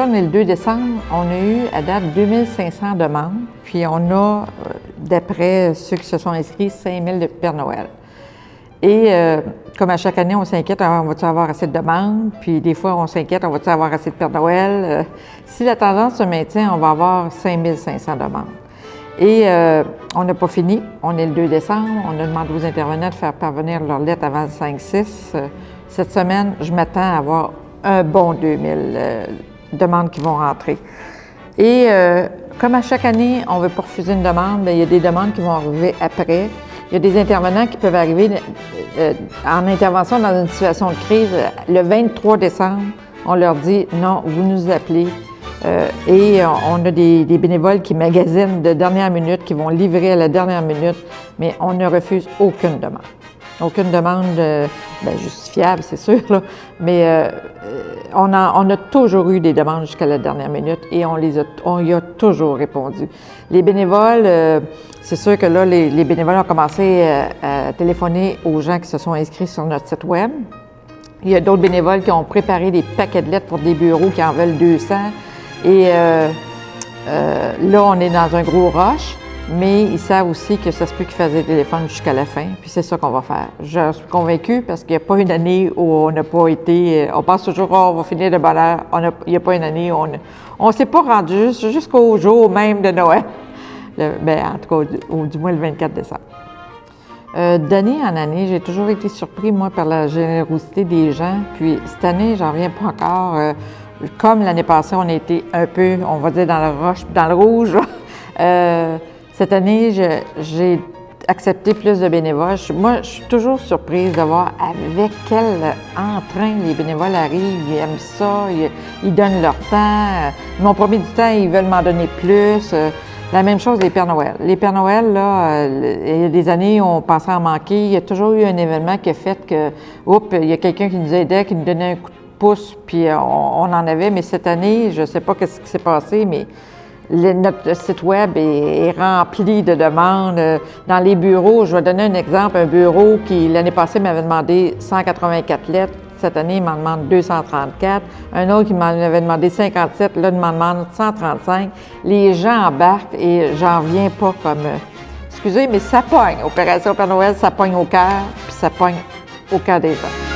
on est le 2 décembre, on a eu à date 2500 demandes, puis on a, d'après ceux qui se sont inscrits, 5000 de Père Noël. Et comme à chaque année, on s'inquiète, on va-tu avoir assez de demandes? Puis des fois, on s'inquiète, on va-tu avoir assez de Père Noël? Si la tendance se maintient, on va avoir 5500 demandes. Et on n'a pas fini, on est le 2 décembre, on a demandé aux intervenants de faire parvenir leurs lettres avant le 5-6. Cette semaine, je m'attends à avoir un bon 2000 demandes qui vont rentrer. Et comme à chaque année, on ne veut pas refuser une demande, bien, il y a des demandes qui vont arriver après. Il y a des intervenants qui peuvent arriver en intervention dans une situation de crise. Le 23 décembre, on leur dit « Non, vous nous appelez ». Et on a des bénévoles qui magasinent de dernière minute, qui vont livrer à la dernière minute, mais on ne refuse aucune demande. Aucune demande justifiable, c'est sûr, là, mais on a toujours eu des demandes jusqu'à la dernière minute et on y a toujours répondu. Les bénévoles, c'est sûr que là, les bénévoles ont commencé à téléphoner aux gens qui se sont inscrits sur notre site web. Il y a d'autres bénévoles qui ont préparé des paquets de lettres pour des bureaux qui en veulent 200. Et là, on est dans un gros rush. Mais ils savent aussi que ça se peut qu'ils fassent des téléphones jusqu'à la fin, puis c'est ça qu'on va faire. Je suis convaincue parce qu'il n'y a pas une année où on n'a pas été... On pense toujours, oh, on va finir de bonne heure. Il n'y a pas une année où on ne s'est pas rendu jusqu'au jour même de Noël. En tout cas, du moins le 24 décembre. D'année en année, j'ai toujours été surpris, moi, par la générosité des gens. Puis cette année, j'en reviens pas encore. Comme l'année passée, on a été un peu, on va dire, dans le rush, dans le rouge. Cette année, j'ai accepté plus de bénévoles. Moi, je suis toujours surprise de voir avec quel entrain les bénévoles arrivent. Ils aiment ça, ils donnent leur temps. Ils m'ont promis du temps, ils veulent m'en donner plus. La même chose des Pères Noël. Les Pères Noël, là, il y a des années où on pensait en manquer. Il y a toujours eu un événement qui a fait que, il y a quelqu'un qui nous aidait, qui nous donnait un coup de pouce, puis on en avait. Mais cette année, je ne sais pas ce qui s'est passé, mais notre site web est rempli de demandes. Dans les bureaux, je vais donner un exemple, un bureau qui, l'année passée, m'avait demandé 184 lettres. Cette année, il m'en demande 234. Un autre qui m'en avait demandé 57, là, il m'en demande 135. Les gens embarquent et j'en reviens pas comme... excusez, mais ça pogne. Opération Père Noël, ça pogne au cœur, puis ça pogne au cœur des gens.